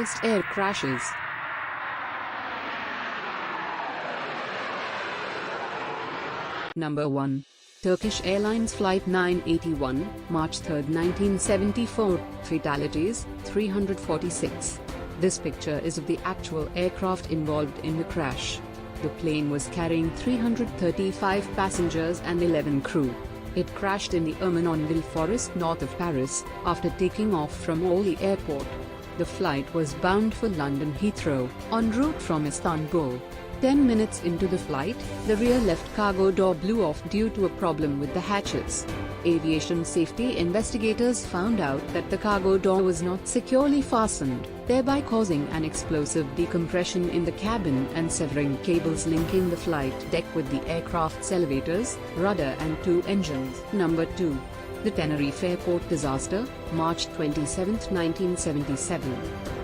deadliest air crashes. Number 1. Turkish Airlines Flight 981, March 3, 1974, fatalities, 346. This picture is of the actual aircraft involved in the crash. The plane was carrying 335 passengers and 11 crew. It crashed in the Ermenonville forest north of Paris, after taking off from Orly Airport. The flight was bound for London Heathrow, en route from Istanbul. 10 minutes into the flight, the rear left cargo door blew off due to a problem with the hatches. Aviation safety investigators found out that the cargo door was not securely fastened, thereby causing an explosive decompression in the cabin and severing cables linking the flight deck with the aircraft's elevators, rudder and two engines. Number 2. The Tenerife Airport disaster, March 27, 1977.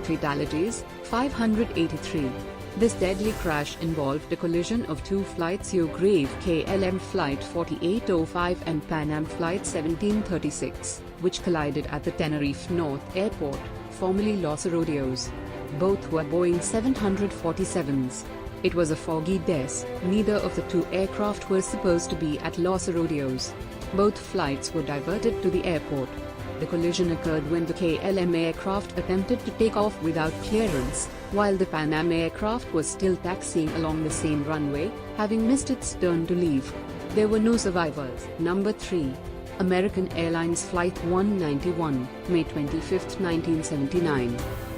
Fatalities, 583. This deadly crash involved a collision of two flights: Grave KLM Flight 4805 and Pan Am Flight 1736, which collided at the Tenerife North Airport, formerly Los Rodeos. Both were Boeing 747s. It was a foggy day. Neither of the two aircraft were supposed to be at Los Rodeos. Both flights were diverted to the airport. The collision occurred when the KLM aircraft attempted to take off without clearance, while the Pan Am aircraft was still taxiing along the same runway, having missed its turn to leave. There were no survivors. Number 3. American Airlines Flight 191, May 25, 1979.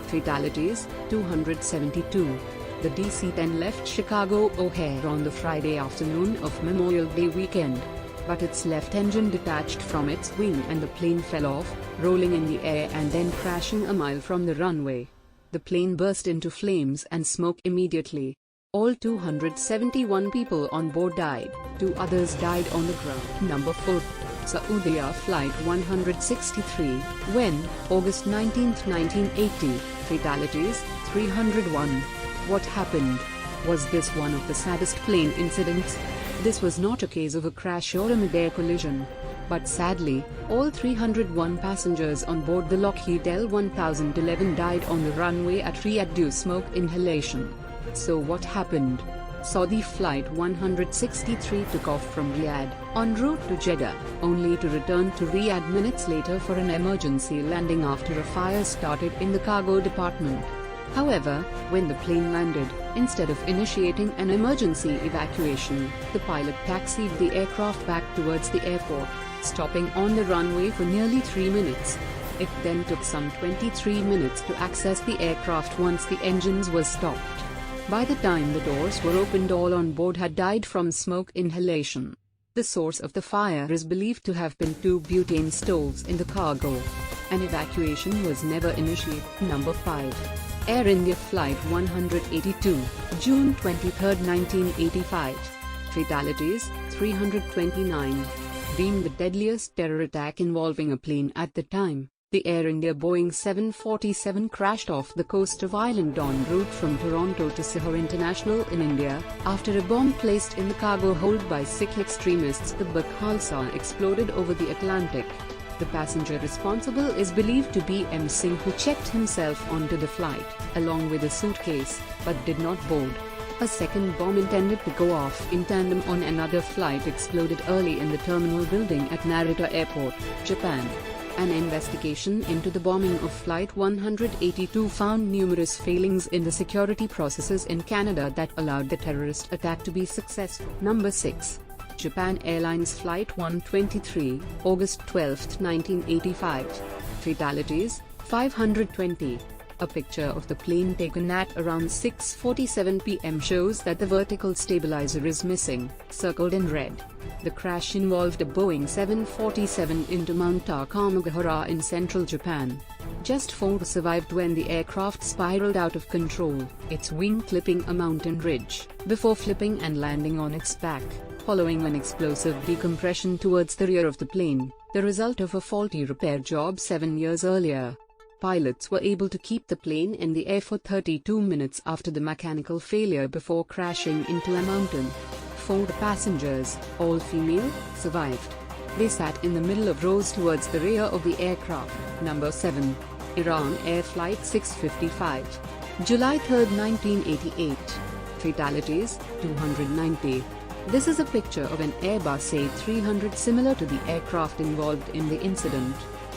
Fatalities, 272. The DC-10 left Chicago O'Hare on the Friday afternoon of Memorial Day weekend, but its left engine detached from its wing and the plane fell off, rolling in the air and then crashing a mile from the runway. The plane burst into flames and smoke immediately. All 271 people on board died, 2 others died on the ground. Number 4. Saudia Flight 163, when, August 19, 1980, fatalities, 301. What happened? Was this one of the saddest plane incidents? This was not a case of a crash or a midair collision. But sadly, all 301 passengers on board the Lockheed L-1011 died on the runway at Riyadh due smoke inhalation. So what happened? Saudia Flight 163 took off from Riyadh, en route to Jeddah, only to return to Riyadh minutes later for an emergency landing after a fire started in the cargo department. However, when the plane landed, instead of initiating an emergency evacuation, the pilot taxied the aircraft back towards the airport, stopping on the runway for nearly 3 minutes. It then took some 23 minutes to access the aircraft once the engines were stopped. By the time the doors were opened, all on board had died from smoke inhalation. The source of the fire is believed to have been 2 butane stoves in the cargo. An evacuation was never initiated. Number 5. Air India Flight 182, June 23, 1985. Fatalities, 329. Deemed the deadliest terror attack involving a plane at the time, the Air India Boeing 747 crashed off the coast of Ireland en route from Toronto to Sihor International in India, after a bomb placed in the cargo hold by Sikh extremists. The Khalsa exploded over the Atlantic. The passenger responsible is believed to be M. Singh, who checked himself onto the flight, along with a suitcase, but did not board. A second bomb intended to go off in tandem on another flight exploded early in the terminal building at Narita Airport, Japan. An investigation into the bombing of Flight 182 found numerous failings in the security processes in Canada that allowed the terrorist attack to be successful. Number 6. Japan Airlines Flight 123, August 12, 1985. Fatalities, 520. A picture of the plane taken at around 6:47 p.m. shows that the vertical stabilizer is missing, circled in red. The crash involved a Boeing 747 into Mount Takamagahara in central Japan. Just 4 survived when the aircraft spiraled out of control, its wing clipping a mountain ridge, before flipping and landing on its back, following an explosive decompression towards the rear of the plane, the result of a faulty repair job 7 years earlier. Pilots were able to keep the plane in the air for 32 minutes after the mechanical failure before crashing into a mountain. 4 passengers, all female, survived. They sat in the middle of rows towards the rear of the aircraft. Number 7. Iran Air Flight 655. July 3, 1988. Fatalities, 290. This is a picture of an Airbus A300 similar to the aircraft involved in the incident.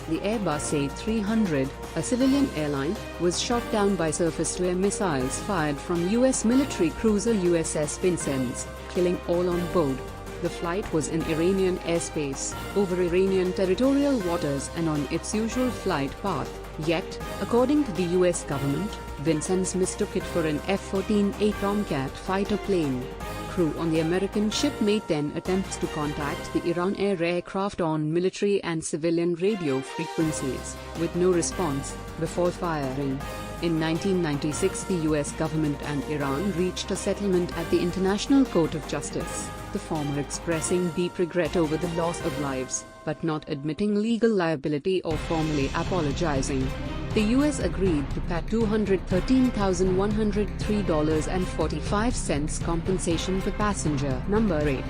The Airbus A300, a civilian airline, was shot down by surface-to-air missiles fired from U.S. military cruiser USS Vincennes, killing all on board. The flight was in Iranian airspace, over Iranian territorial waters and on its usual flight path, yet, according to the U.S. government, Vincennes mistook it for an F-14A Tomcat fighter plane. Crew on the American ship made 10 attempts to contact the Iran Air aircraft on military and civilian radio frequencies, with no response, before firing. In 1996, the US government and Iran reached a settlement at the International Court of Justice, the former expressing deep regret over the loss of lives, but not admitting legal liability or formally apologizing. The US agreed to pay $213,103.45 compensation for passenger number 8.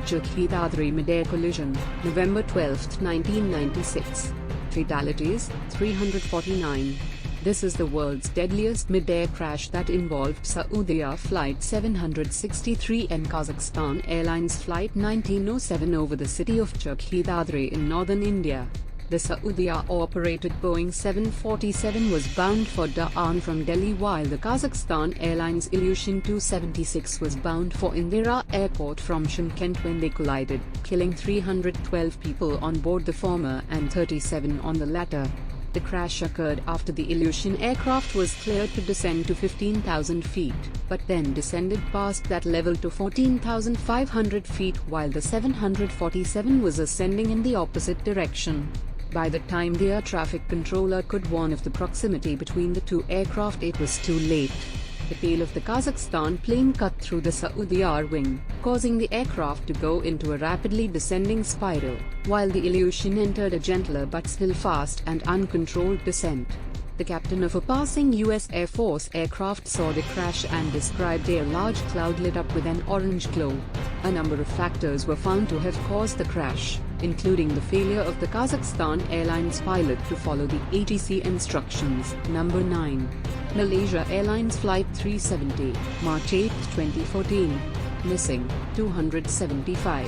Chukhitari midair collision, November 12, 1996. Fatalities, 349. This is the world's deadliest midair crash that involved Saudia Flight 763 and Kazakhstan Airlines Flight 1907 over the city of Chukhitari in northern India. The Saudia-operated Boeing 747 was bound for Da'an from Delhi while the Kazakhstan Airlines Ilyushin 276 was bound for Indira Airport from Shymkent when they collided, killing 312 people on board the former and 37 on the latter. The crash occurred after the Ilyushin aircraft was cleared to descend to 15,000 feet, but then descended past that level to 14,500 feet while the 747 was ascending in the opposite direction. By the time the air traffic controller could warn of the proximity between the two aircraft, it was too late. The tail of the Kazakhstan plane cut through the Saudia wing, causing the aircraft to go into a rapidly descending spiral, while the Ilyushin entered a gentler but still fast and uncontrolled descent. The captain of a passing U.S. Air Force aircraft saw the crash and described a large cloud lit up with an orange glow. A number of factors were found to have caused the crash, including the failure of the Kazakhstan Airlines pilot to follow the ATC instructions. Number 9. Malaysia Airlines Flight 370, March 8, 2014. Missing, 275.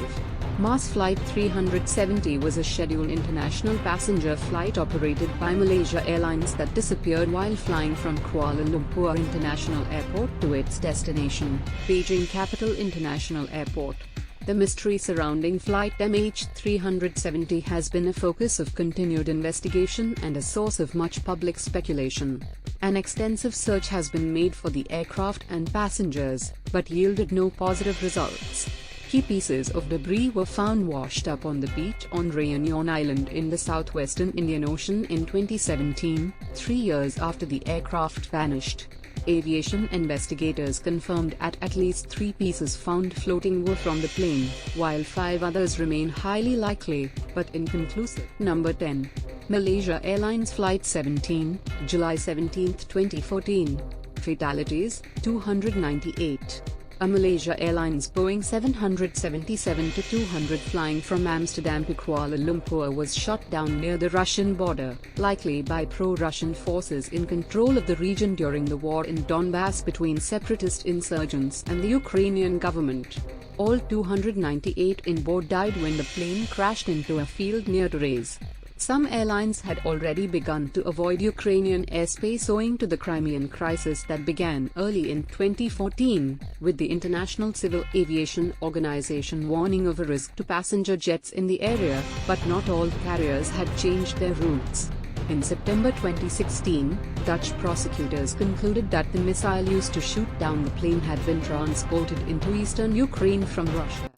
Mars Flight 370 was a scheduled international passenger flight operated by Malaysia Airlines that disappeared while flying from Kuala Lumpur International Airport to its destination, Beijing Capital International Airport. The mystery surrounding Flight MH370 has been a focus of continued investigation and a source of much public speculation. An extensive search has been made for the aircraft and passengers, but yielded no positive results. Key pieces of debris were found washed up on the beach on Réunion Island in the southwestern Indian Ocean in 2017, 3 years after the aircraft vanished. Aviation investigators confirmed at least 3 pieces found floating were from the plane, while 5 others remain highly likely, but inconclusive. Number 10. Malaysia Airlines Flight 17, July 17, 2014. Fatalities, 298. A Malaysia Airlines Boeing 777-200 flying from Amsterdam to Kuala Lumpur was shot down near the Russian border, likely by pro-Russian forces in control of the region during the war in Donbass between separatist insurgents and the Ukrainian government. All 298 on board died when the plane crashed into a field near Therese. Some airlines had already begun to avoid Ukrainian airspace owing to the Crimean crisis that began early in 2014, with the International Civil Aviation Organization warning of a risk to passenger jets in the area, but not all carriers had changed their routes. In September 2016, Dutch prosecutors concluded that the missile used to shoot down the plane had been transported into eastern Ukraine from Russia.